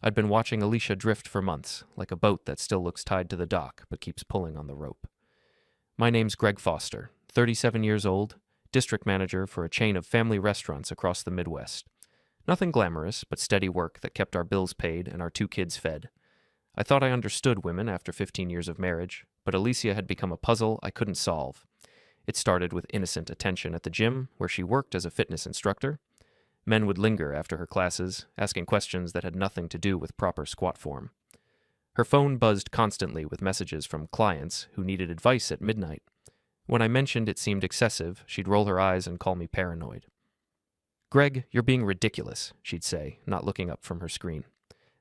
I'd been watching Alicia drift for months, like a boat that still looks tied to the dock but keeps pulling on the rope. My name's Greg Foster, 37 years old, district manager for a chain of family restaurants across the Midwest. Nothing glamorous, but steady work that kept our bills paid and our 2 kids fed. I thought I understood women after 15 years of marriage, but Alicia had become a puzzle I couldn't solve. It started with innocent attention at the gym, where she worked as a fitness instructor. Men would linger after her classes, asking questions that had nothing to do with proper squat form. Her phone buzzed constantly with messages from clients who needed advice at midnight. When I mentioned it seemed excessive, she'd roll her eyes and call me paranoid. "Greg, you're being ridiculous," she'd say, not looking up from her screen.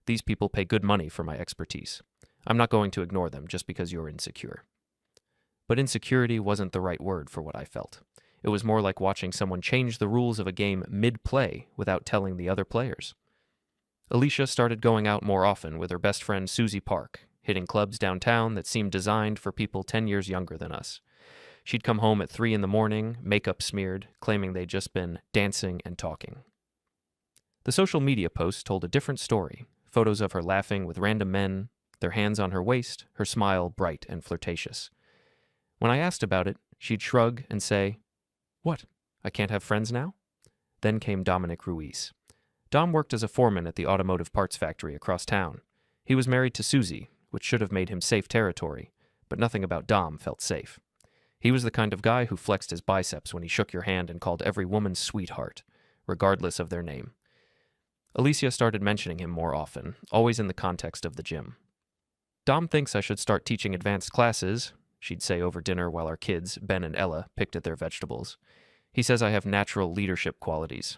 "These people pay good money for my expertise. I'm not going to ignore them just because you're insecure." But insecurity wasn't the right word for what I felt. It was more like watching someone change the rules of a game mid-play without telling the other players. Alicia started going out more often with her best friend Susie Park, hitting clubs downtown that seemed designed for people 10 years younger than us. She'd come home at 3 in the morning, makeup smeared, claiming they'd just been dancing and talking. The social media posts told a different story, photos of her laughing with random men, their hands on her waist, her smile bright and flirtatious. When I asked about it, she'd shrug and say, "What, I can't have friends now?" Then came Dominic Ruiz. Dom worked as a foreman at the automotive parts factory across town. He was married to Susie, which should have made him safe territory, but nothing about Dom felt safe. He was the kind of guy who flexed his biceps when he shook your hand and called every woman sweetheart, regardless of their name. Alicia started mentioning him more often, always in the context of the gym. "Dom thinks I should start teaching advanced classes," she'd say over dinner while our kids, Ben and Ella, picked at their vegetables. "He says I have natural leadership qualities."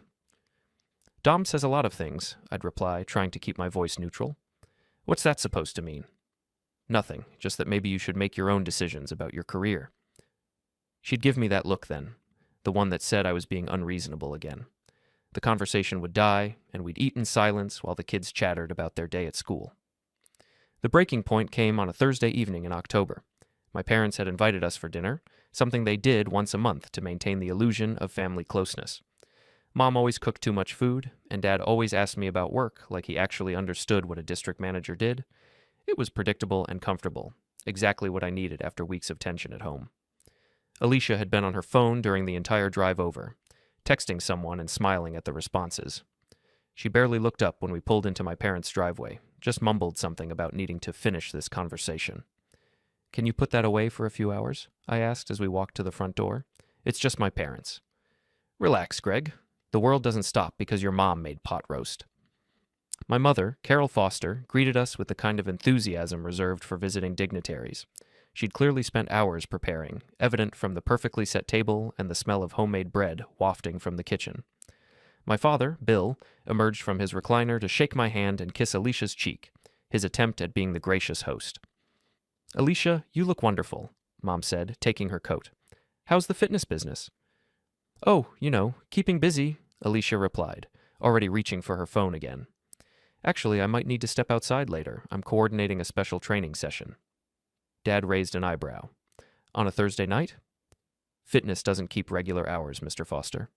"Dom says a lot of things," I'd reply, trying to keep my voice neutral. "What's that supposed to mean?" "Nothing, just that maybe you should make your own decisions about your career." She'd give me that look then, the one that said I was being unreasonable again. The conversation would die, and we'd eat in silence while the kids chattered about their day at school. The breaking point came on a Thursday evening in October. My parents had invited us for dinner, something they did once a month to maintain the illusion of family closeness. Mom always cooked too much food, and Dad always asked me about work like he actually understood what a district manager did. It was predictable and comfortable, exactly what I needed after weeks of tension at home. Alicia had been on her phone during the entire drive over, texting someone and smiling at the responses. She barely looked up when we pulled into my parents' driveway, just mumbled something about needing to finish this conversation. "Can you put that away for a few hours?" I asked as we walked to the front door. "It's just my parents." "Relax, Greg. The world doesn't stop because your mom made pot roast." My mother, Carol Foster, greeted us with the kind of enthusiasm reserved for visiting dignitaries. She'd clearly spent hours preparing, evident from the perfectly set table and the smell of homemade bread wafting from the kitchen. My father, Bill, emerged from his recliner to shake my hand and kiss Alicia's cheek, his attempt at being the gracious host. "Alicia, you look wonderful," Mom said, taking her coat. "How's the fitness business?" "Oh, keeping busy," Alicia replied, already reaching for her phone again. "Actually, I might need to step outside later. I'm coordinating a special training session." Dad raised an eyebrow. "On a Thursday night?" "Fitness doesn't keep regular hours, Mr. Foster."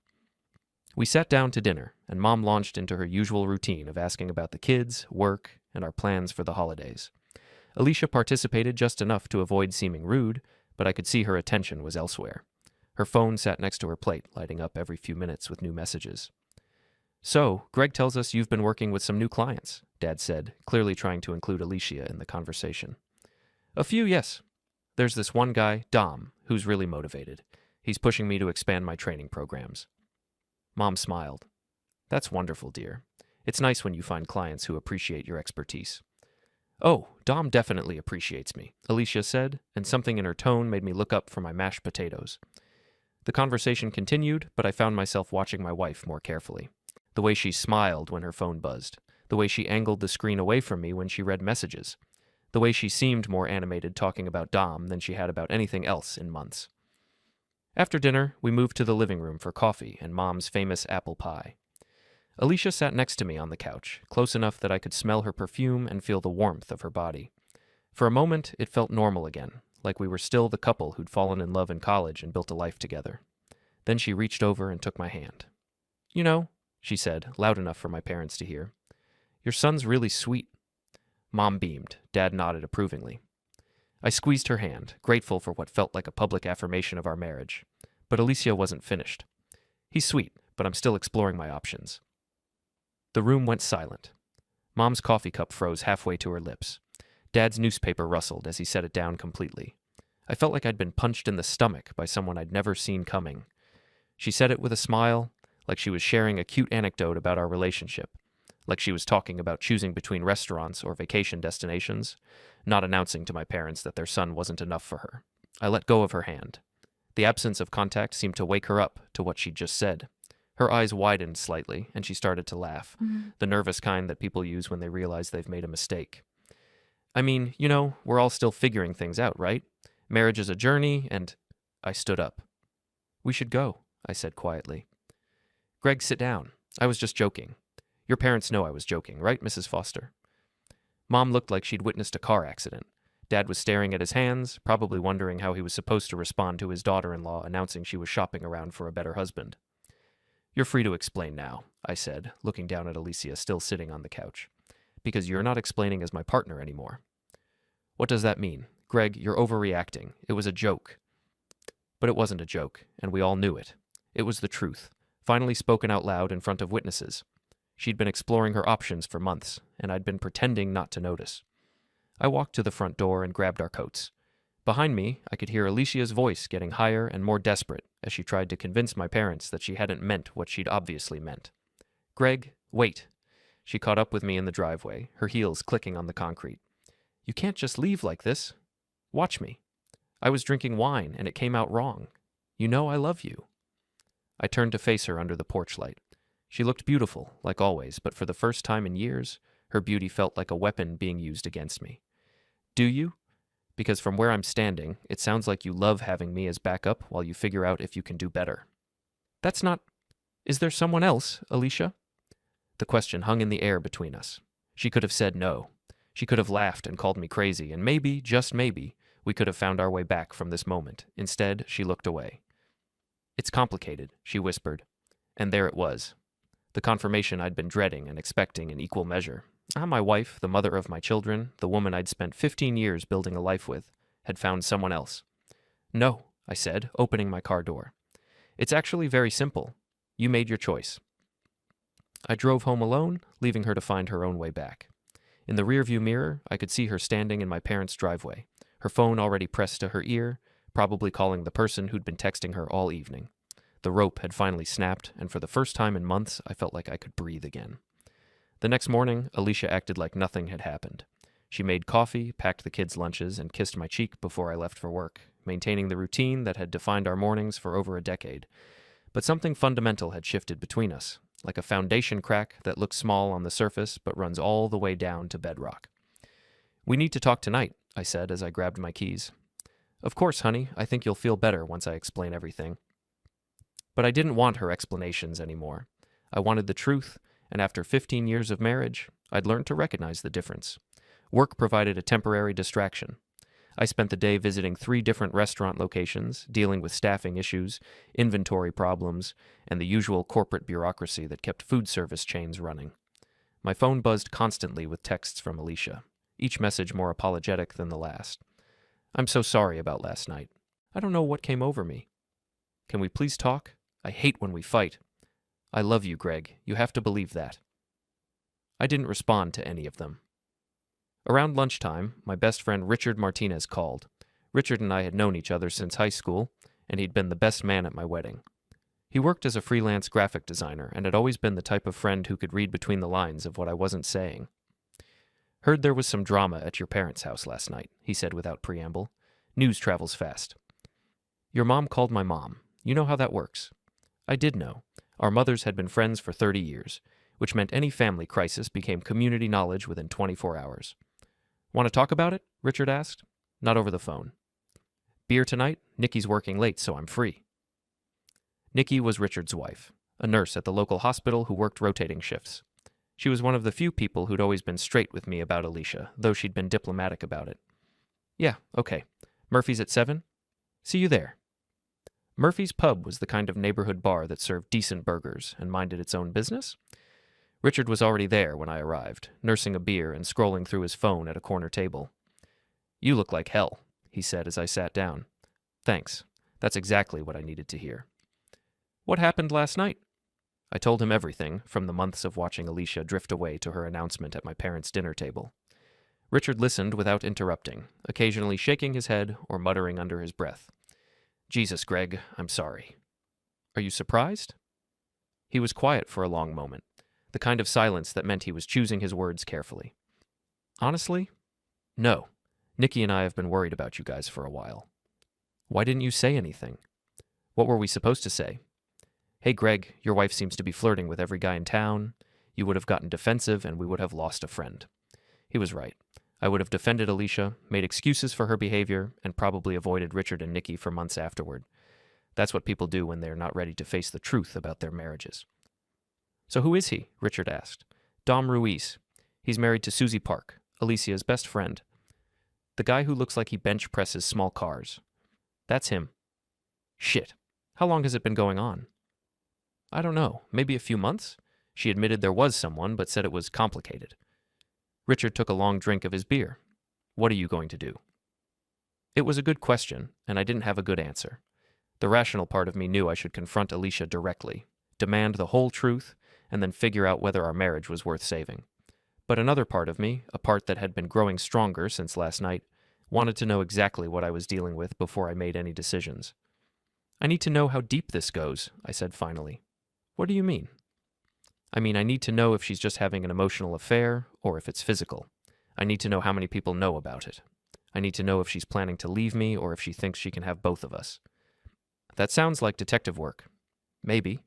We sat down to dinner, and Mom launched into her usual routine of asking about the kids, work, and our plans for the holidays. Alicia participated just enough to avoid seeming rude, but I could see her attention was elsewhere. Her phone sat next to her plate, lighting up every few minutes with new messages. "So, Greg tells us you've been working with some new clients," Dad said, clearly trying to include Alicia in the conversation. "A few, yes. There's this one guy, Dom, who's really motivated. He's pushing me to expand my training programs." Mom smiled. "That's wonderful, dear. It's nice when you find clients who appreciate your expertise." "Oh, Dom definitely appreciates me," Alicia said, and something in her tone made me look up from my mashed potatoes. The conversation continued, but I found myself watching my wife more carefully. The way she smiled when her phone buzzed, the way she angled the screen away from me when she read messages, the way she seemed more animated talking about Dom than she had about anything else in months. After dinner, we moved to the living room for coffee and Mom's famous apple pie. Alicia sat next to me on the couch, close enough that I could smell her perfume and feel the warmth of her body. For a moment, it felt normal again, like we were still the couple who'd fallen in love in college and built a life together. Then she reached over and took my hand. "You know," she said, loud enough for my parents to hear, Your son's really sweet. Mom beamed. Dad nodded approvingly. I squeezed her hand, grateful for what felt like a public affirmation of our marriage. But Alicia wasn't finished. He's sweet, but I'm still exploring my options. The room went silent. Mom's coffee cup froze halfway to her lips. Dad's newspaper rustled as he set it down completely. I felt like I'd been punched in the stomach by someone I'd never seen coming. She said it with a smile, like she was sharing a cute anecdote about our relationship, like she was talking about choosing between restaurants or vacation destinations, not announcing to my parents that their son wasn't enough for her. I let go of her hand. The absence of contact seemed to wake her up to what she'd just said. Her eyes widened slightly, and she started to laugh, the nervous kind that people use when they realize they've made a mistake. I mean, we're all still figuring things out, right? Marriage is a journey, and I stood up. We should go, I said quietly. Greg, sit down. I was just joking. Your parents know I was joking, right, Mrs. Foster? Mom looked like she'd witnessed a car accident. Dad was staring at his hands, probably wondering how he was supposed to respond to his daughter-in-law announcing she was shopping around for a better husband. You're free to explain now, I said, looking down at Alicia still sitting on the couch. Because you're not explaining as my partner anymore. What does that mean? Greg, you're overreacting. It was a joke. But it wasn't a joke, and we all knew it. It was the truth, finally spoken out loud in front of witnesses. She'd been exploring her options for months, and I'd been pretending not to notice. I walked to the front door and grabbed our coats. Behind me, I could hear Alicia's voice getting higher and more desperate as she tried to convince my parents that she hadn't meant what she'd obviously meant. Greg, wait. She caught up with me in the driveway, her heels clicking on the concrete. You can't just leave like this. Watch me. I was drinking wine, and it came out wrong. You know I love you. I turned to face her under the porch light. She looked beautiful, like always, but for the first time in years, her beauty felt like a weapon being used against me. Do you? Because from where I'm standing, it sounds like you love having me as backup while you figure out if you can do better. That's not... Is there someone else, Alicia? The question hung in the air between us. She could have said no. She could have laughed and called me crazy, and maybe, just maybe, we could have found our way back from this moment. Instead, she looked away. It's complicated, she whispered. And there it was. The confirmation I'd been dreading and expecting in equal measure. My wife, the mother of my children, the woman I'd spent 15 years building a life with, had found someone else. No, I said, opening my car door. It's actually very simple. You made your choice. I drove home alone, leaving her to find her own way back. In the rearview mirror, I could see her standing in my parents' driveway, her phone already pressed to her ear, probably calling the person who'd been texting her all evening. The rope had finally snapped, and for the first time in months, I felt like I could breathe again. The next morning, Alicia acted like nothing had happened. She made coffee, packed the kids' lunches, and kissed my cheek before I left for work, maintaining the routine that had defined our mornings for over a decade. But something fundamental had shifted between us, like a foundation crack that looks small on the surface but runs all the way down to bedrock. We need to talk tonight, I said as I grabbed my keys. Of course, honey, I think you'll feel better once I explain everything. But I didn't want her explanations anymore. I wanted the truth, and after 15 years of marriage, I'd learned to recognize the difference. Work provided a temporary distraction. I spent the day visiting 3 different restaurant locations, dealing with staffing issues, inventory problems, and the usual corporate bureaucracy that kept food service chains running. My phone buzzed constantly with texts from Alicia, each message more apologetic than the last. I'm so sorry about last night. I don't know what came over me. Can we please talk? I hate when we fight. I love you, Greg. You have to believe that. I didn't respond to any of them. Around lunchtime, my best friend Richard Martinez called. Richard and I had known each other since high school, and he'd been the best man at my wedding. He worked as a freelance graphic designer and had always been the type of friend who could read between the lines of what I wasn't saying. Heard there was some drama at your parents' house last night, he said without preamble. News travels fast. Your mom called my mom. You know how that works. I did know. Our mothers had been friends for 30 years, which meant any family crisis became community knowledge within 24 hours. Want to talk about it? Richard asked. Not over the phone. Beer tonight? Nikki's working late, so I'm free. Nikki was Richard's wife, a nurse at the local hospital who worked rotating shifts. She was one of the few people who'd always been straight with me about Alicia, though she'd been diplomatic about it. Yeah, okay. Murphy's at 7? See you there. Murphy's Pub was the kind of neighborhood bar that served decent burgers and minded its own business. Richard was already there when I arrived, nursing a beer and scrolling through his phone at a corner table. "You look like hell," he said as I sat down. "Thanks. That's exactly what I needed to hear." "What happened last night?" I told him everything, from the months of watching Alicia drift away to her announcement at my parents' dinner table. Richard listened without interrupting, occasionally shaking his head or muttering under his breath. "Jesus, Greg, I'm sorry." "Are you surprised?" He was quiet for a long moment, the kind of silence that meant he was choosing his words carefully. "Honestly, no. Nikki and I have been worried about you guys for a while." "Why didn't you say anything?" "What were we supposed to say? Hey, Greg, your wife seems to be flirting with every guy in town." You would have gotten defensive and we would have lost a friend. He was right. I would have defended Alicia, made excuses for her behavior, and probably avoided Richard and Nikki for months afterward. That's what people do when they're not ready to face the truth about their marriages. "So who is he?" Richard asked. "Dom Ruiz. He's married to Susie Park, Alicia's best friend. The guy who looks like he bench presses small cars. That's him." "Shit. How long has it been going on?" "I don't know. Maybe a few months?" She admitted there was someone, but said it was complicated. Richard took a long drink of his beer. "What are you going to do?" It was a good question, and I didn't have a good answer. The rational part of me knew I should confront Alicia directly, demand the whole truth, and then figure out whether our marriage was worth saving. But another part of me, a part that had been growing stronger since last night, wanted to know exactly what I was dealing with before I made any decisions. "I need to know how deep this goes," I said finally. "What do you mean?" "I mean, I need to know if she's just having an emotional affair or if it's physical. I need to know how many people know about it. I need to know if she's planning to leave me or if she thinks she can have both of us." "That sounds like detective work." "Maybe."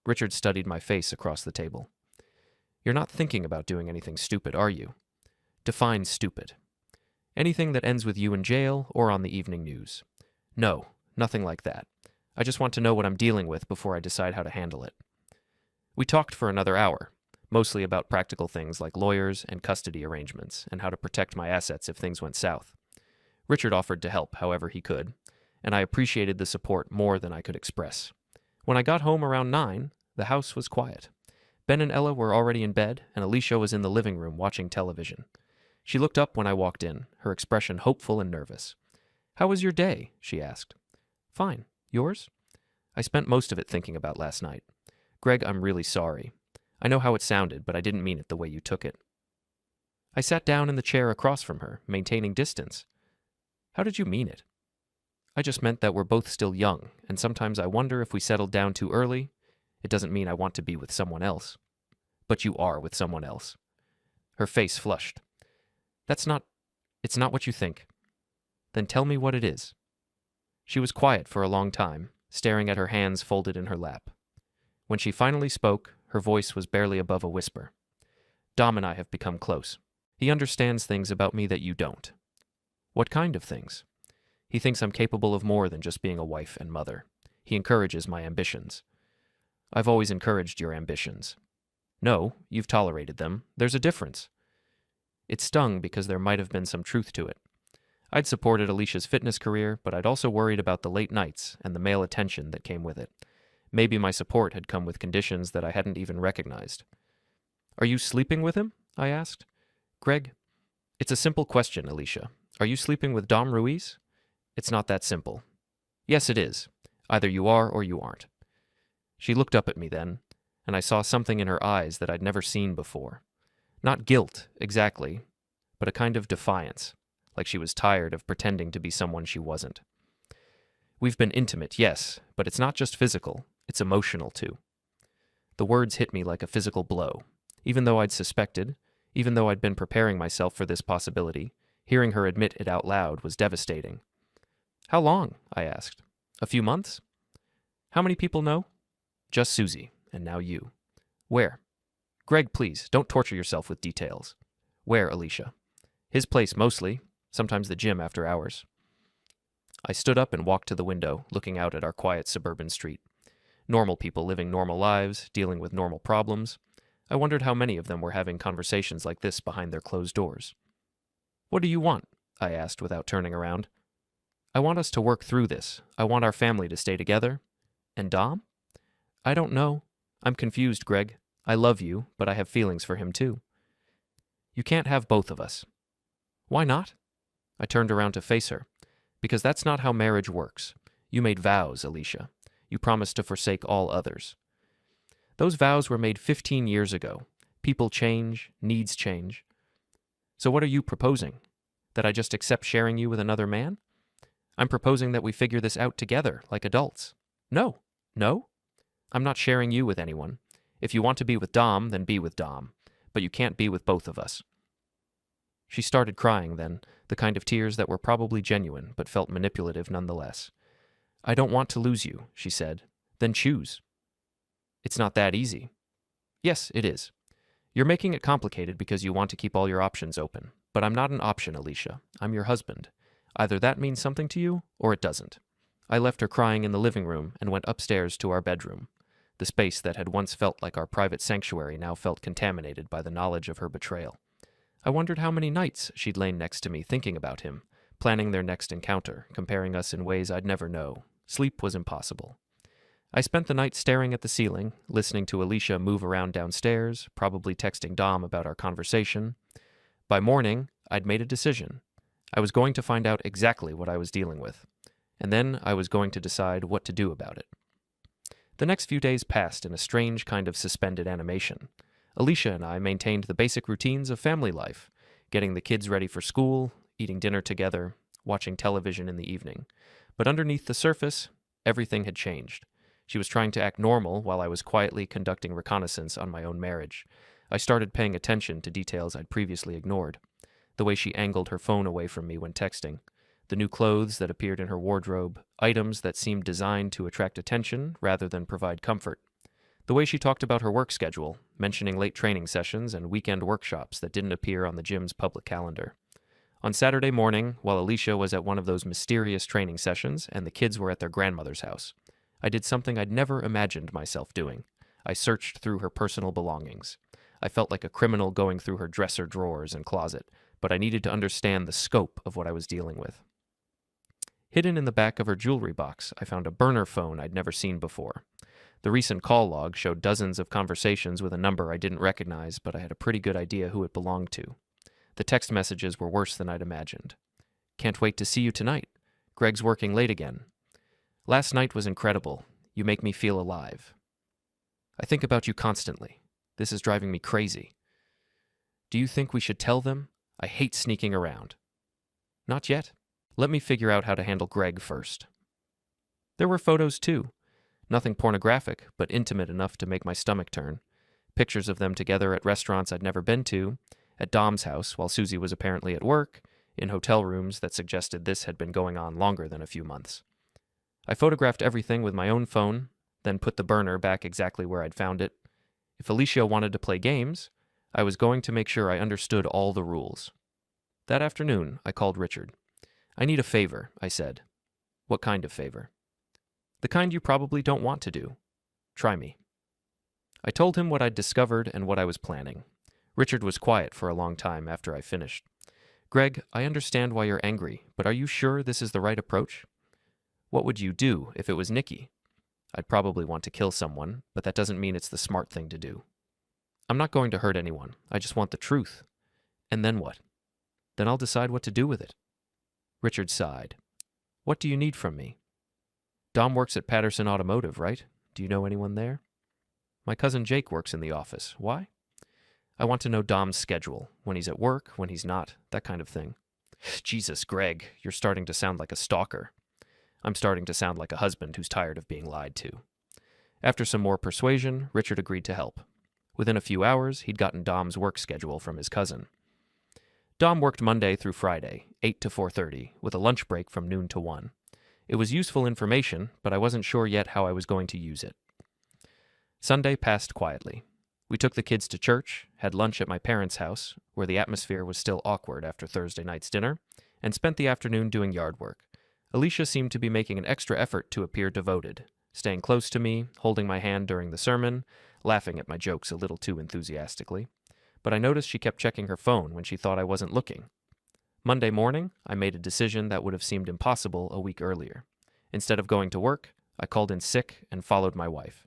Richard studied my face across the table. "You're not thinking about doing anything stupid, are you?" "Define stupid." "Anything that ends with you in jail or on the evening news." "No, nothing like that. I just want to know what I'm dealing with before I decide how to handle it." We talked for another hour, mostly about practical things like lawyers and custody arrangements and how to protect my assets if things went south. Richard offered to help however he could, and I appreciated the support more than I could express. When I got home around 9, the house was quiet. Ben and Ella were already in bed, and Alicia was in the living room watching television. She looked up when I walked in, her expression hopeful and nervous. "How was your day?" she asked. "Fine. Yours?" I spent most of it thinking about last night. "Greg, I'm really sorry. I know how it sounded, but I didn't mean it the way you took it." I sat down in the chair across from her, maintaining distance. "How did you mean it?" "I just meant that we're both still young, and sometimes I wonder if we settled down too early. It doesn't mean I want to be with someone else." "But you are with someone else." Her face flushed. It's not what you think." "Then tell me what it is." She was quiet for a long time, staring at her hands folded in her lap. When she finally spoke, her voice was barely above a whisper. "Dom and I have become close. He understands things about me that you don't." "What kind of things?" "He thinks I'm capable of more than just being a wife and mother. He encourages my ambitions." "I've always encouraged your ambitions." "No, you've tolerated them. There's a difference." It stung because there might have been some truth to it. I'd supported Alicia's fitness career, but I'd also worried about the late nights and the male attention that came with it. Maybe my support had come with conditions that I hadn't even recognized. "Are you sleeping with him?" I asked. "Greg, it's a simple question, Alicia. Are you sleeping with Dom Ruiz?" "It's not that simple." "Yes, it is. Either you are or you aren't." She looked up at me then, and I saw something in her eyes that I'd never seen before. Not guilt, exactly, but a kind of defiance, like she was tired of pretending to be someone she wasn't. "We've been intimate, yes, but it's not just physical, it's emotional too." The words hit me like a physical blow. Even though I'd suspected, even though I'd been preparing myself for this possibility, hearing her admit it out loud was devastating. "How long?" I asked. "A few months?" "How many people know?" "Just Susie, and now you." "Where?" "Greg, please, don't torture yourself with details." "Where, Alicia?" "His place mostly, sometimes the gym after hours." I stood up and walked to the window, looking out at our quiet suburban street. Normal people living normal lives, dealing with normal problems. I wondered how many of them were having conversations like this behind their closed doors. "What do you want?" I asked without turning around. "I want us to work through this. I want our family to stay together." "And Dom?" "I don't know. I'm confused, Greg. I love you, but I have feelings for him too. You can't have both of us. Why not? I turned around to face her. Because that's not how marriage works. You made vows, Alicia. You promised to forsake all others. Those vows were made 15 years ago. People change, needs change. So what are you proposing? That I just accept sharing you with another man? I'm proposing that we figure this out together, like adults. No. No? I'm not sharing you with anyone. If you want to be with Dom, then be with Dom. But you can't be with both of us. She started crying then, the kind of tears that were probably genuine, but felt manipulative nonetheless. I don't want to lose you, she said. Then choose. It's not that easy. Yes, it is. You're making it complicated because you want to keep all your options open. But I'm not an option, Alicia. I'm your husband. Either that means something to you, or it doesn't. I left her crying in the living room and went upstairs to our bedroom. The space that had once felt like our private sanctuary now felt contaminated by the knowledge of her betrayal. I wondered how many nights she'd lain next to me thinking about him, planning their next encounter, comparing us in ways I'd never know. Sleep was impossible. I spent the night staring at the ceiling, listening to Alicia move around downstairs, probably texting Dom about our conversation. By morning, I'd made a decision. I was going to find out exactly what I was dealing with, and then I was going to decide what to do about it. The next few days passed in a strange kind of suspended animation. Alicia and I maintained the basic routines of family life, getting the kids ready for school, eating dinner together, watching television in the evening. But underneath the surface, everything had changed. She was trying to act normal while I was quietly conducting reconnaissance on my own marriage. I started paying attention to details I'd previously ignored. The way she angled her phone away from me when texting, the new clothes that appeared in her wardrobe, items that seemed designed to attract attention rather than provide comfort. The way she talked about her work schedule, mentioning late training sessions and weekend workshops that didn't appear on the gym's public calendar. On Saturday morning, while Alicia was at one of those mysterious training sessions and the kids were at their grandmother's house, I did something I'd never imagined myself doing. I searched through her personal belongings. I felt like a criminal going through her dresser drawers and closet, but I needed to understand the scope of what I was dealing with. Hidden in the back of her jewelry box, I found a burner phone I'd never seen before. The recent call log showed dozens of conversations with a number I didn't recognize, but I had a pretty good idea who it belonged to. The text messages were worse than I'd imagined. Can't wait to see you tonight. Greg's working late again. Last night was incredible. You make me feel alive. I think about you constantly. This is driving me crazy. Do you think we should tell them? I hate sneaking around. Not yet. Let me figure out how to handle Greg first. There were photos too. Nothing pornographic, but intimate enough to make my stomach turn. Pictures of them together at restaurants I'd never been to, at Dom's house while Susie was apparently at work, in hotel rooms that suggested this had been going on longer than a few months. I photographed everything with my own phone, then put the burner back exactly where I'd found it. If Alicia wanted to play games, I was going to make sure I understood all the rules. That afternoon, I called Richard. I need a favor, I said. What kind of favor? The kind you probably don't want to do. Try me. I told him what I'd discovered and what I was planning. Richard was quiet for a long time after I finished. Greg, I understand why you're angry, but are you sure this is the right approach? What would you do if it was Nikki? I'd probably want to kill someone, but that doesn't mean it's the smart thing to do. I'm not going to hurt anyone. I just want the truth. And then what? Then I'll decide what to do with it. Richard sighed. What do you need from me? Dom works at Patterson Automotive, right? Do you know anyone there? My cousin Jake works in the office. Why? I want to know Dom's schedule, when he's at work, when he's not, that kind of thing. Jesus, Greg, you're starting to sound like a stalker. I'm starting to sound like a husband who's tired of being lied to. After some more persuasion, Richard agreed to help. Within a few hours, he'd gotten Dom's work schedule from his cousin. Dom worked Monday through Friday, 8 to 4:30, with a lunch break from noon to 1. It was useful information, but I wasn't sure yet how I was going to use it. Sunday passed quietly. We took the kids to church, had lunch at my parents' house, where the atmosphere was still awkward after Thursday night's dinner, and spent the afternoon doing yard work. Alicia seemed to be making an extra effort to appear devoted, staying close to me, holding my hand during the sermon, laughing at my jokes a little too enthusiastically. But I noticed she kept checking her phone when she thought I wasn't looking. Monday morning, I made a decision that would have seemed impossible a week earlier. Instead of going to work, I called in sick and followed my wife.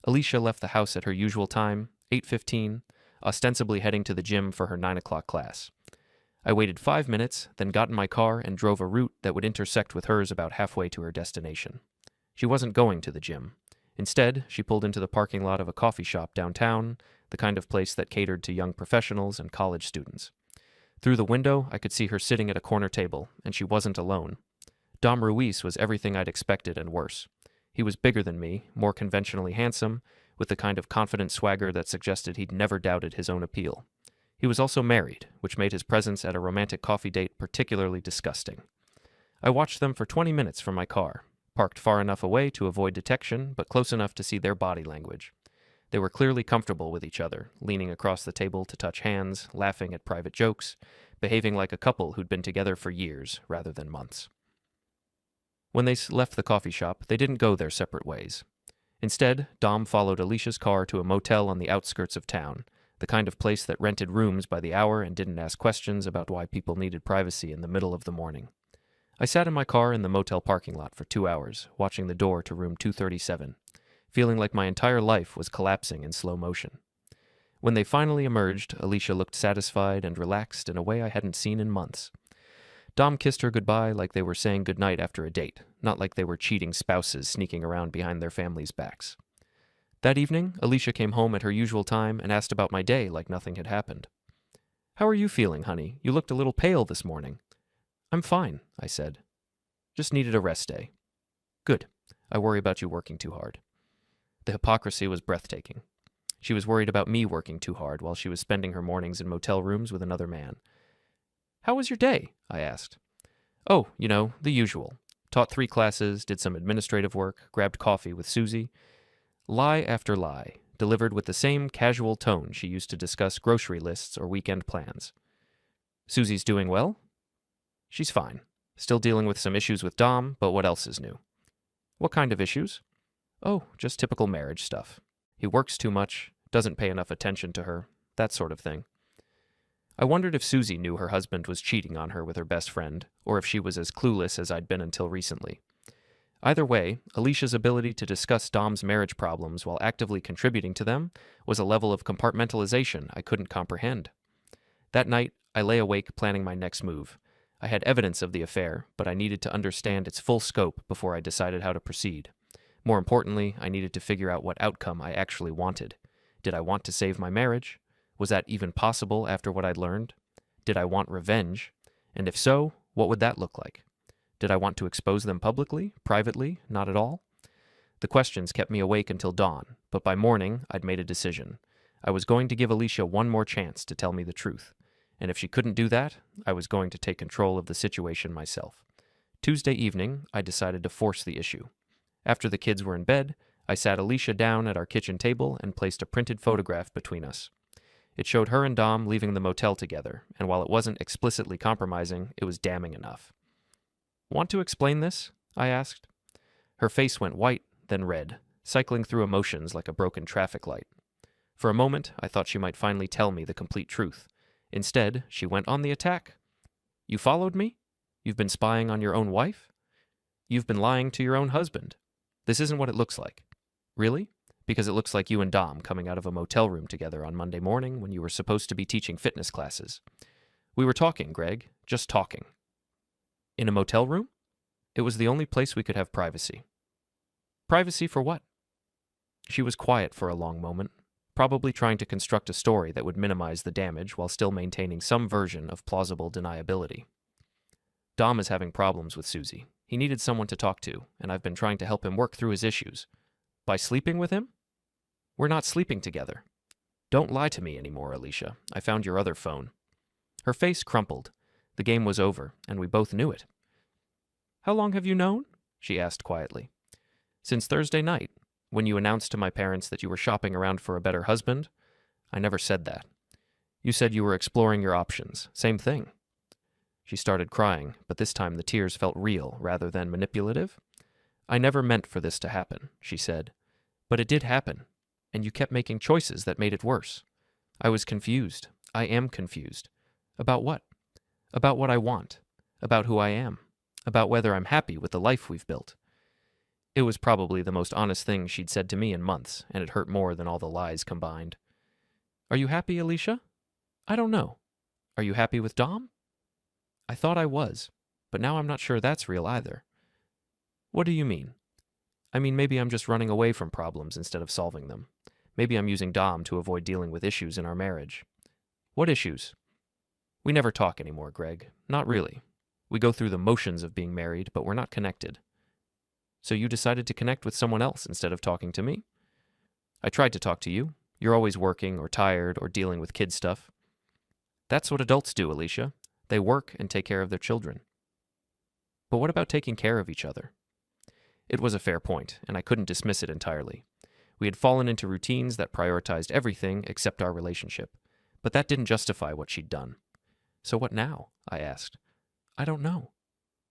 Alicia left the house at her usual time, 8:15, ostensibly heading to the gym for her 9 o'clock class. I waited 5 minutes, then got in my car and drove a route that would intersect with hers about halfway to her destination. She wasn't going to the gym. Instead, she pulled into the parking lot of a coffee shop downtown, the kind of place that catered to young professionals and college students. Through the window, I could see her sitting at a corner table, and she wasn't alone. Dom Ruiz was everything I'd expected and worse. He was bigger than me, more conventionally handsome, with the kind of confident swagger that suggested he'd never doubted his own appeal. He was also married, which made his presence at a romantic coffee date particularly disgusting. I watched them for 20 minutes from my car, parked far enough away to avoid detection, but close enough to see their body language. They were clearly comfortable with each other, leaning across the table to touch hands, laughing at private jokes, behaving like a couple who'd been together for years rather than months. When they left the coffee shop, they didn't go their separate ways. Instead, Dom followed Alicia's car to a motel on the outskirts of town, the kind of place that rented rooms by the hour and didn't ask questions about why people needed privacy in the middle of the morning. I sat in my car in the motel parking lot for 2 hours, watching the door to room 237, feeling like my entire life was collapsing in slow motion. When they finally emerged, Alicia looked satisfied and relaxed in a way I hadn't seen in months. Dom kissed her goodbye like they were saying goodnight after a date, not like they were cheating spouses sneaking around behind their families' backs. That evening, Alicia came home at her usual time and asked about my day like nothing had happened. "How are you feeling, honey? You looked a little pale this morning." "I'm fine," I said. "Just needed a rest day." "Good. I worry about you working too hard." The hypocrisy was breathtaking. She was worried about me working too hard while she was spending her mornings in motel rooms with another man. "How was your day?" I asked. "Oh, the usual. Taught 3 classes, did some administrative work, grabbed coffee with Susie." Lie after lie, delivered with the same casual tone she used to discuss grocery lists or weekend plans. "Susie's doing well?" "She's fine. Still dealing with some issues with Dom, but what else is new?" "What kind of issues?" "Oh, just typical marriage stuff. He works too much, doesn't pay enough attention to her, that sort of thing." I wondered if Susie knew her husband was cheating on her with her best friend, or if she was as clueless as I'd been until recently. Either way, Alicia's ability to discuss Dom's marriage problems while actively contributing to them was a level of compartmentalization I couldn't comprehend. That night, I lay awake planning my next move. I had evidence of the affair, but I needed to understand its full scope before I decided how to proceed. More importantly, I needed to figure out what outcome I actually wanted. Did I want to save my marriage? Was that even possible after what I'd learned? Did I want revenge? And if so, what would that look like? Did I want to expose them publicly, privately, not at all? The questions kept me awake until dawn, but by morning, I'd made a decision. I was going to give Alicia one more chance to tell me the truth. And if she couldn't do that, I was going to take control of the situation myself. Tuesday evening, I decided to force the issue. After the kids were in bed, I sat Alicia down at our kitchen table and placed a printed photograph between us. It showed her and Dom leaving the motel together, and while it wasn't explicitly compromising, it was damning enough. "Want to explain this?" I asked. Her face went white, then red, cycling through emotions like a broken traffic light. For a moment, I thought she might finally tell me the complete truth. Instead, she went on the attack. "You followed me? You've been spying on your own wife? You've been lying to your own husband. This isn't what it looks like." "Really?" "Because it looks like you and Dom coming out of a motel room together on Monday morning when you were supposed to be teaching fitness classes. We were talking, Greg, just talking." "In a motel room?" "It was the only place we could have privacy." "Privacy for what?" She was quiet for a long moment, probably trying to construct a story that would minimize the damage while still maintaining some version of plausible deniability. "Dom is having problems with Susie. He needed someone to talk to, and I've been trying to help him work through his issues." "By sleeping with him?" "We're not sleeping together." "Don't lie to me anymore, Alicia. I found your other phone." Her face crumpled. The game was over, and we both knew it. "How long have you known?" she asked quietly. "Since Thursday night, when you announced to my parents that you were shopping around for a better husband." "I never said that." "You said you were exploring your options. Same thing." She started crying, but this time the tears felt real rather than manipulative. "I never meant for this to happen," she said. "But it did happen, and you kept making choices that made it worse. I was confused. I am confused. About what? About what I want. About who I am. About whether I'm happy with the life we've built." It was probably the most honest thing she'd said to me in months, and it hurt more than all the lies combined. Are you happy, Alicia? I don't know. Are you happy with Dom? I thought I was, but now I'm not sure that's real either. What do you mean? I mean, maybe I'm just running away from problems instead of solving them. Maybe I'm using Dom to avoid dealing with issues in our marriage. What issues? We never talk anymore, Greg. Not really. We go through the motions of being married, but we're not connected. So you decided to connect with someone else instead of talking to me? I tried to talk to you. You're always working or tired or dealing with kid stuff. That's what adults do, Alicia. They work and take care of their children. But what about taking care of each other? It was a fair point, and I couldn't dismiss it entirely. We had fallen into routines that prioritized everything except our relationship, but that didn't justify what she'd done. So what now? I asked. I don't know.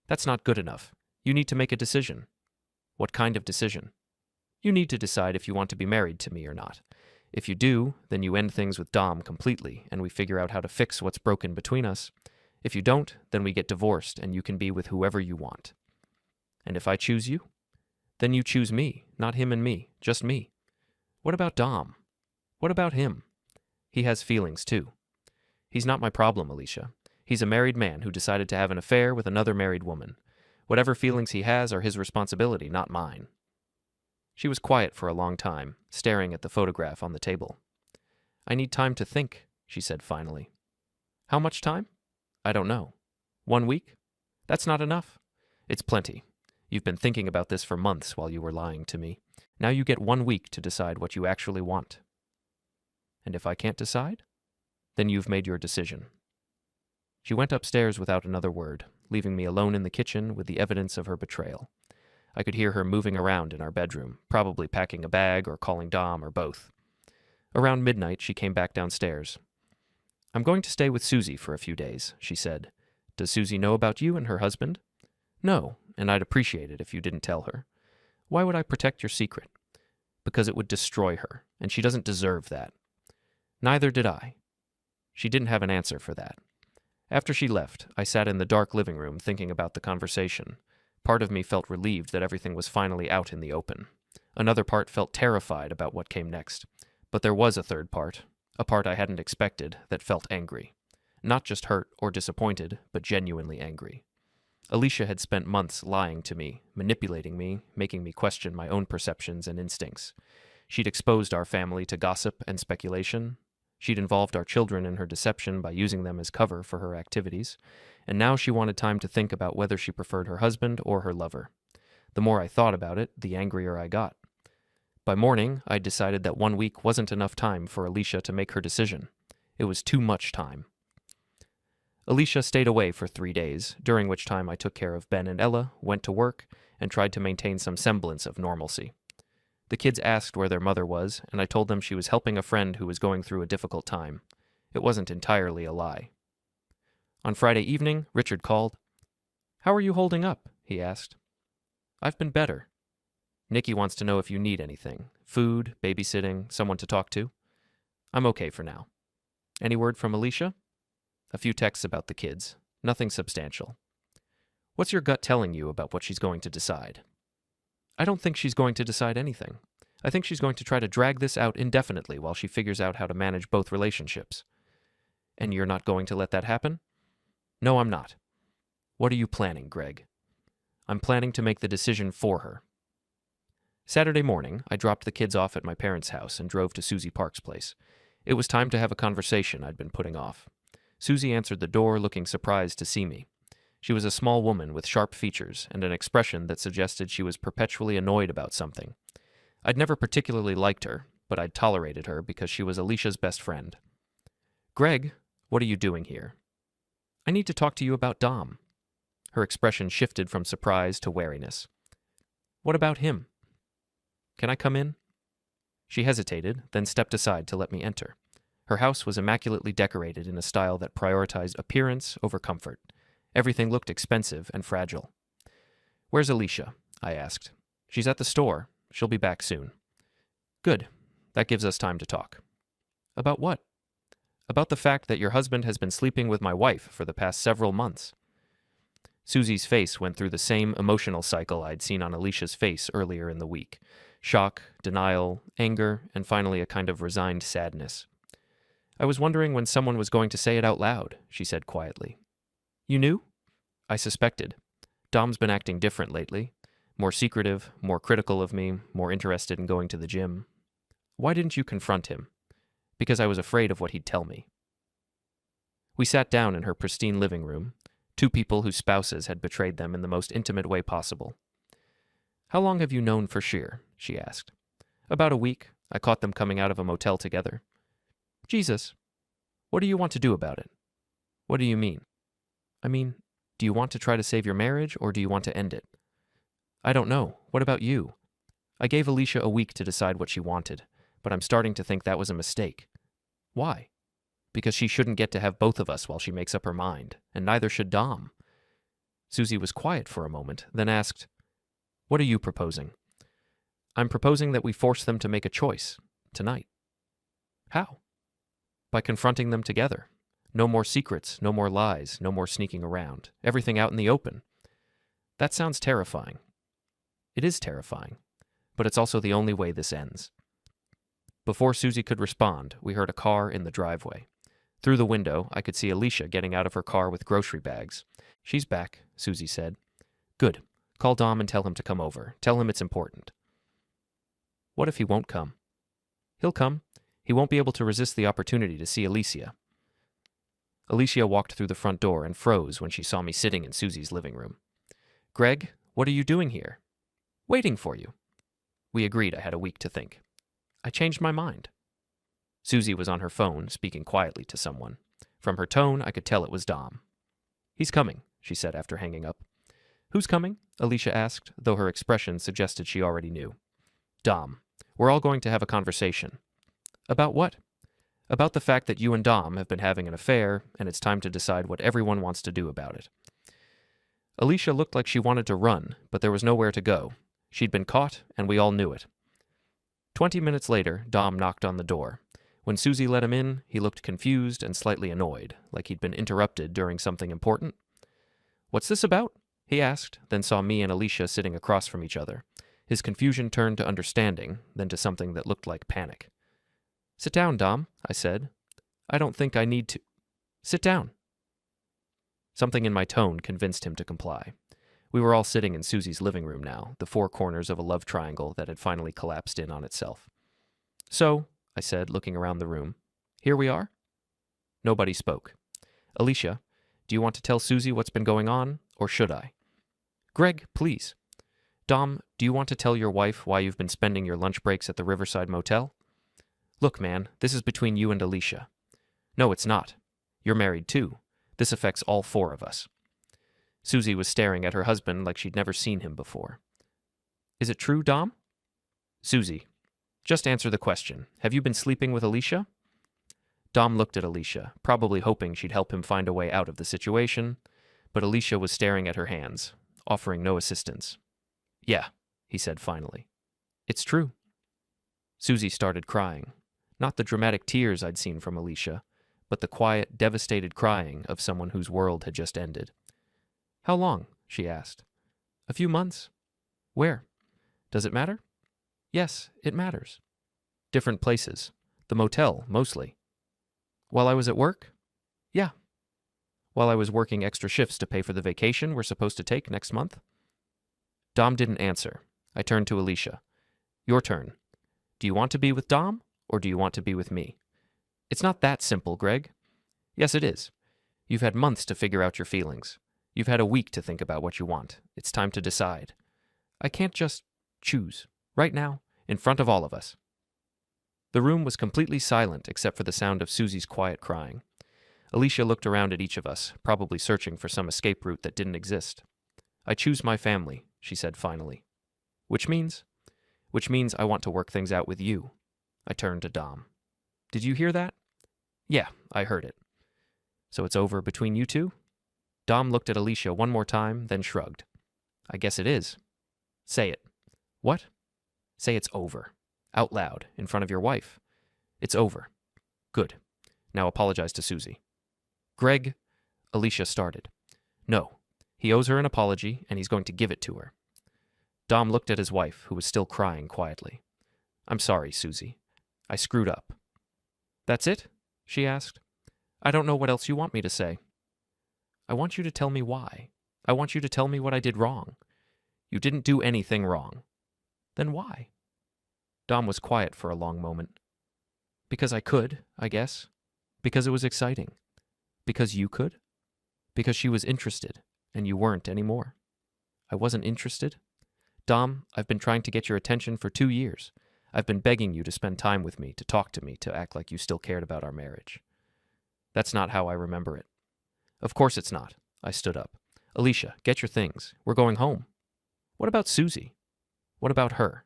That's not good enough. You need to make a decision. What kind of decision? You need to decide if you want to be married to me or not. If you do, then you end things with Dom completely, and we figure out how to fix what's broken between us. If you don't, then we get divorced, and you can be with whoever you want. And if I choose you? Then you choose me, not him and me, just me. What about Dom? What about him? He has feelings, too. He's not my problem, Alicia. He's a married man who decided to have an affair with another married woman. Whatever feelings he has are his responsibility, not mine. She was quiet for a long time, staring at the photograph on the table. I need time to think, she said finally. How much time? I don't know. 1 week? That's not enough. It's plenty. You've been thinking about this for months while you were lying to me. Now you get 1 week to decide what you actually want. And if I can't decide? Then you've made your decision. She went upstairs without another word, leaving me alone in the kitchen with the evidence of her betrayal. I could hear her moving around in our bedroom, probably packing a bag or calling Dom or both. Around midnight, she came back downstairs. I'm going to stay with Susie for a few days, she said. Does Susie know about you and her husband? No, and I'd appreciate it if you didn't tell her. Why would I protect your secret? Because it would destroy her, and she doesn't deserve that. Neither did I. She didn't have an answer for that. After she left, I sat in the dark living room thinking about the conversation. Part of me felt relieved that everything was finally out in the open. Another part felt terrified about what came next. But there was a third part, a part I hadn't expected, that felt angry. Not just hurt or disappointed, but genuinely angry. Alicia had spent months lying to me, manipulating me, making me question my own perceptions and instincts. She'd exposed our family to gossip and speculation. She'd involved our children in her deception by using them as cover for her activities. And now she wanted time to think about whether she preferred her husband or her lover. The more I thought about it, the angrier I got. By morning, I'd decided that 1 week wasn't enough time for Alicia to make her decision. It was too much time. Alicia stayed away for 3 days, during which time I took care of Ben and Ella, went to work, and tried to maintain some semblance of normalcy. The kids asked where their mother was, and I told them she was helping a friend who was going through a difficult time. It wasn't entirely a lie. On Friday evening, Richard called. How are you holding up? He asked. I've been better. Nikki wants to know if you need anything. Food, babysitting, someone to talk to. I'm okay for now. Any word from Alicia? A few texts about the kids. Nothing substantial. What's your gut telling you about what she's going to decide? I don't think she's going to decide anything. I think she's going to try to drag this out indefinitely while she figures out how to manage both relationships. And you're not going to let that happen? No, I'm not. What are you planning, Greg? I'm planning to make the decision for her. Saturday morning, I dropped the kids off at my parents' house and drove to Susie Park's place. It was time to have a conversation I'd been putting off. Susie answered the door, looking surprised to see me. She was a small woman with sharp features and an expression that suggested she was perpetually annoyed about something. I'd never particularly liked her, but I'd tolerated her because she was Alicia's best friend. Greg, what are you doing here? I need to talk to you about Dom. Her expression shifted from surprise to wariness. What about him? Can I come in? She hesitated, then stepped aside to let me enter. Her house was immaculately decorated in a style that prioritized appearance over comfort. Everything looked expensive and fragile. Where's Alicia? I asked. She's at the store. She'll be back soon. Good. That gives us time to talk. About what? About the fact that your husband has been sleeping with my wife for the past several months. Susie's face went through the same emotional cycle I'd seen on Alicia's face earlier in the week. Shock, denial, anger, and finally a kind of resigned sadness. I was wondering when someone was going to say it out loud, she said quietly. You knew? I suspected. Dom's been acting different lately. More secretive, more critical of me, more interested in going to the gym. Why didn't you confront him? Because I was afraid of what he'd tell me. We sat down in her pristine living room, two people whose spouses had betrayed them in the most intimate way possible. How long have you known for Sheer? She asked. About a week. I caught them coming out of a motel together. Jesus. What do you want to do about it? What do you mean? I mean, do you want to try to save your marriage, or do you want to end it? I don't know. What about you? I gave Alicia a week to decide what she wanted, but I'm starting to think that was a mistake. Why? Because she shouldn't get to have both of us while she makes up her mind, and neither should Dom. Susie was quiet for a moment, then asked, What are you proposing? I'm proposing that we force them to make a choice, tonight. How? By confronting them together. No more secrets, no more lies, no more sneaking around. Everything out in the open. That sounds terrifying. It is terrifying, but it's also the only way this ends. Before Susie could respond, we heard a car in the driveway. Through the window, I could see Alicia getting out of her car with grocery bags. She's back, Susie said. Good. Call Dom and tell him to come over. Tell him it's important. What if he won't come? He'll come. He won't be able to resist the opportunity to see Alicia. Alicia walked through the front door and froze when she saw me sitting in Susie's living room. Greg, what are you doing here? Waiting for you. We agreed I had a week to think. I changed my mind. Susie was on her phone, speaking quietly to someone. From her tone, I could tell it was Dom. He's coming, she said after hanging up. Who's coming? Alicia asked, though her expression suggested she already knew. Dom. We're all going to have a conversation. About what? About the fact that you and Dom have been having an affair, and it's time to decide what everyone wants to do about it. Alicia looked like she wanted to run, but there was nowhere to go. She'd been caught, and we all knew it. 20 minutes later, Dom knocked on the door. When Susie let him in, he looked confused and slightly annoyed, like he'd been interrupted during something important. What's this about? He asked, then saw me and Alicia sitting across from each other. His confusion turned to understanding, then to something that looked like panic. Sit down, Dom, I said. I don't think I need to. Sit down. Something in my tone convinced him to comply. We were all sitting in Susie's living room now, the four corners of a love triangle that had finally collapsed in on itself. So, I said, looking around the room, here we are? Nobody spoke. Alicia, do you want to tell Susie what's been going on, or should I? Greg, please. Dom, do you want to tell your wife why you've been spending your lunch breaks at the Riverside Motel? Look, man, this is between you and Alicia. No, it's not. You're married too. This affects all four of us. Susie was staring at her husband like she'd never seen him before. Is it true, Dom? Susie, just answer the question. Have you been sleeping with Alicia? Dom looked at Alicia, probably hoping she'd help him find a way out of the situation, but Alicia was staring at her hands, offering no assistance. Yeah, he said finally. It's true. Susie started crying. Not the dramatic tears I'd seen from Alicia, but the quiet, devastated crying of someone whose world had just ended. How long? She asked. A few months. Where? Does it matter? Yes, it matters. Different places. The motel, mostly. While I was at work? Yeah. While I was working extra shifts to pay for the vacation we're supposed to take next month? Dom didn't answer. I turned to Alicia. Your turn. Do you want to be with Dom, or do you want to be with me? It's not that simple, Greg. Yes, it is. You've had months to figure out your feelings. You've had a week to think about what you want. It's time to decide. I can't just choose, right now, in front of all of us. The room was completely silent except for the sound of Susie's quiet crying. Alicia looked around at each of us, probably searching for some escape route that didn't exist. I choose my family, she said finally. Which means I want to work things out with you. I turned to Dom. Did you hear that? Yeah, I heard it. So it's over between you two? Dom looked at Alicia one more time, then shrugged. I guess it is. Say it. What? Say it's over. Out loud, in front of your wife. It's over. Good. Now apologize to Susie. Greg, Alicia started. No. He owes her an apology, and he's going to give it to her. Dom looked at his wife, who was still crying quietly. I'm sorry, Susie. I screwed up. That's it? She asked. I don't know what else you want me to say. I want you to tell me why. I want you to tell me what I did wrong. You didn't do anything wrong. Then why? Dom was quiet for a long moment. Because I could, I guess. Because it was exciting. Because you could. Because she was interested, and you weren't anymore. I wasn't interested. Dom, I've been trying to get your attention for 2 years. I've been begging you to spend time with me, to talk to me, to act like you still cared about our marriage. That's not how I remember it. Of course it's not. I stood up. Alicia, get your things. We're going home. What about Susie? What about her?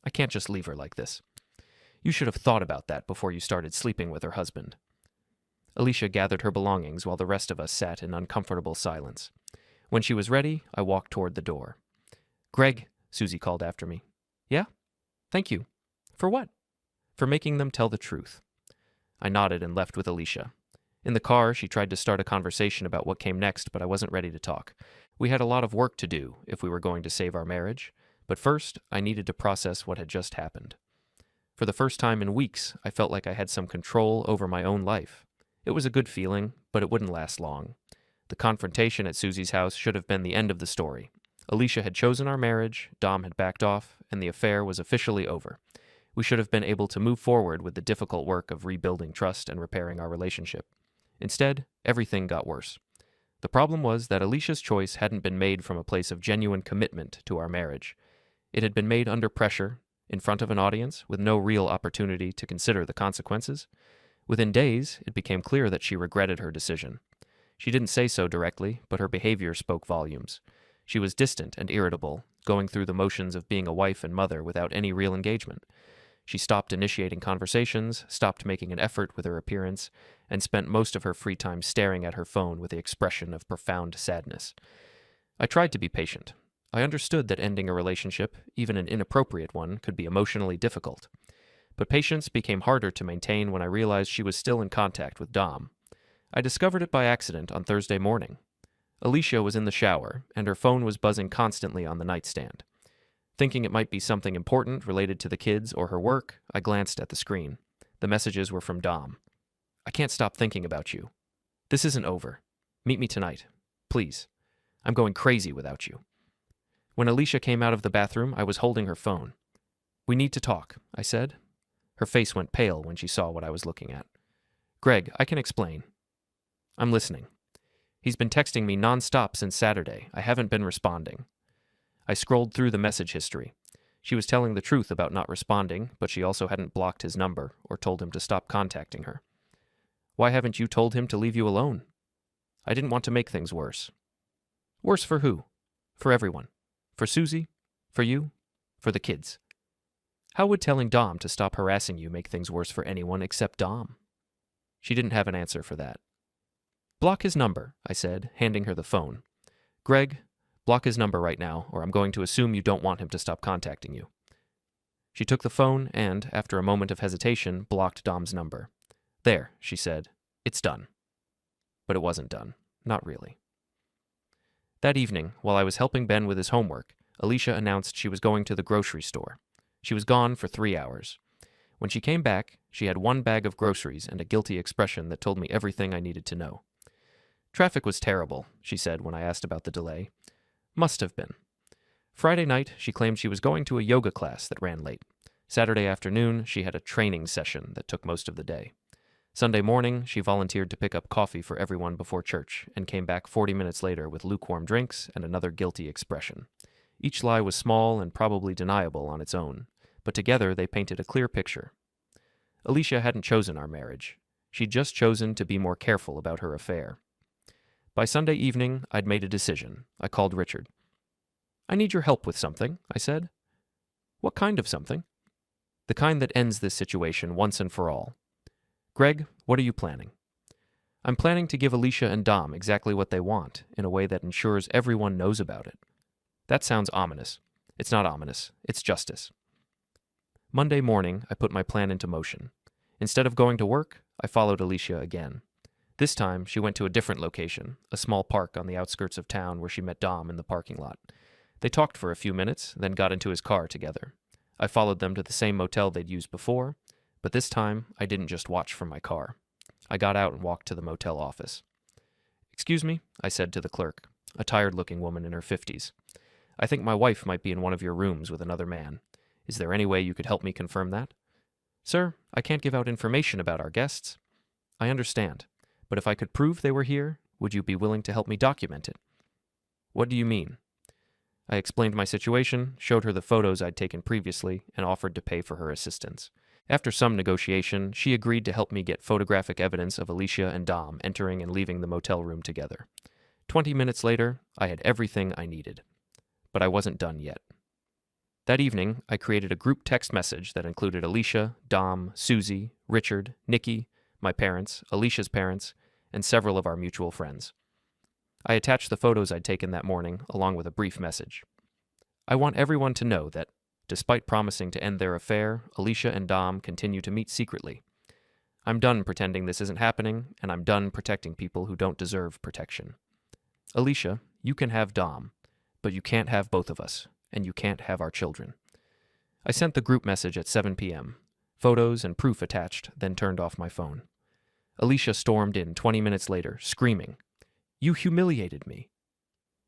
I can't just leave her like this. You should have thought about that before you started sleeping with her husband. Alicia gathered her belongings while the rest of us sat in uncomfortable silence. When she was ready, I walked toward the door. Greg, Susie called after me. Yeah? Thank you. For what? For making them tell the truth. I nodded and left with Alicia. In the car, she tried to start a conversation about what came next, but I wasn't ready to talk. We had a lot of work to do if we were going to save our marriage, but first, I needed to process what had just happened. For the first time in weeks, I felt like I had some control over my own life. It was a good feeling, but it wouldn't last long. The confrontation at Susie's house should have been the end of the story. Alicia had chosen our marriage, Dom had backed off, and the affair was officially over. We should have been able to move forward with the difficult work of rebuilding trust and repairing our relationship. Instead, everything got worse. The problem was that Alicia's choice hadn't been made from a place of genuine commitment to our marriage. It had been made under pressure, in front of an audience, with no real opportunity to consider the consequences. Within days, it became clear that she regretted her decision. She didn't say so directly, but her behavior spoke volumes. She was distant and irritable, going through the motions of being a wife and mother without any real engagement. She stopped initiating conversations, stopped making an effort with her appearance, and spent most of her free time staring at her phone with the expression of profound sadness. I tried to be patient. I understood that ending a relationship, even an inappropriate one, could be emotionally difficult. But patience became harder to maintain when I realized she was still in contact with Dom. I discovered it by accident on Thursday morning. Alicia was in the shower, and her phone was buzzing constantly on the nightstand. Thinking it might be something important related to the kids or her work, I glanced at the screen. The messages were from Dom. I can't stop thinking about you. This isn't over. Meet me tonight. Please. I'm going crazy without you. When Alicia came out of the bathroom, I was holding her phone. We need to talk, I said. Her face went pale when she saw what I was looking at. Greg, I can explain. I'm listening. He's been texting me nonstop since Saturday. I haven't been responding. I scrolled through the message history. She was telling the truth about not responding, but she also hadn't blocked his number or told him to stop contacting her. Why haven't you told him to leave you alone? I didn't want to make things worse. Worse for who? For everyone. For Susie? For you? For the kids. How would telling Dom to stop harassing you make things worse for anyone except Dom? She didn't have an answer for that. Block his number, I said, handing her the phone. Greg, block his number right now, or I'm going to assume you don't want him to stop contacting you. She took the phone and, after a moment of hesitation, blocked Dom's number. There, she said. It's done. But it wasn't done. Not really. That evening, while I was helping Ben with his homework, Alicia announced she was going to the grocery store. She was gone for 3 hours. When she came back, she had 1 bag of groceries and a guilty expression that told me everything I needed to know. Traffic was terrible, she said when I asked about the delay. Must have been. Friday night, she claimed she was going to a yoga class that ran late. Saturday afternoon, she had a training session that took most of the day. Sunday morning, she volunteered to pick up coffee for everyone before church and came back 40 minutes later with lukewarm drinks and another guilty expression. Each lie was small and probably deniable on its own, but together they painted a clear picture. Alicia hadn't chosen our marriage. She'd just chosen to be more careful about her affair. By Sunday evening, I'd made a decision. I called Richard. I need your help with something, I said. What kind of something? The kind that ends this situation once and for all. Greg, what are you planning? I'm planning to give Alicia and Dom exactly what they want, in a way that ensures everyone knows about it. That sounds ominous. It's not ominous. It's justice. Monday morning, I put my plan into motion. Instead of going to work, I followed Alicia again. This time, she went to a different location, a small park on the outskirts of town where she met Dom in the parking lot. They talked for a few minutes, then got into his car together. I followed them to the same motel they'd used before, but this time, I didn't just watch from my car. I got out and walked to the motel office. "Excuse me," I said to the clerk, a tired-looking woman in her 50s. "I think my wife might be in one of your rooms with another man. Is there any way you could help me confirm that?" "Sir, I can't give out information about our guests." "I understand, but if I could prove they were here, would you be willing to help me document it?" "What do you mean?" I explained my situation, showed her the photos I'd taken previously, and offered to pay for her assistance. After some negotiation, she agreed to help me get photographic evidence of Alicia and Dom entering and leaving the motel room together. 20 minutes later, I had everything I needed. But I wasn't done yet. That evening, I created a group text message that included Alicia, Dom, Susie, Richard, Nikki, my parents, Alicia's parents, and several of our mutual friends. I attached the photos I'd taken that morning, along with a brief message. I want everyone to know that, despite promising to end their affair, Alicia and Dom continue to meet secretly. I'm done pretending this isn't happening, and I'm done protecting people who don't deserve protection. Alicia, you can have Dom, but you can't have both of us, and you can't have our children. I sent the group message at 7 p.m., photos and proof attached, then turned off my phone. Alicia stormed in 20 minutes later, screaming, "You humiliated me."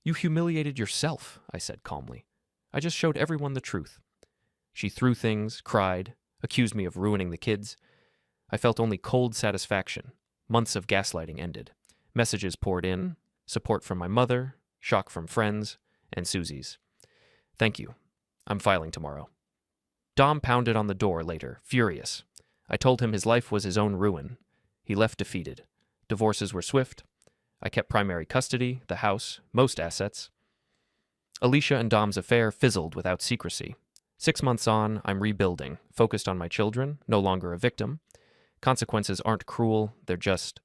"You humiliated yourself," I said calmly. "I just showed everyone the truth." She threw things, cried, accused me of ruining the kids. I felt only cold satisfaction. Months of gaslighting ended. Messages poured in, support from my mother, shock from friends, and Susie's. "Thank you. I'm filing tomorrow." Dom pounded on the door later, furious. I told him his life was his own ruin. He left defeated. Divorces were swift. I kept primary custody, the house, most assets. Alicia and Dom's affair fizzled without secrecy. 6 months on, I'm rebuilding, focused on my children, no longer a victim. Consequences aren't cruel, they're just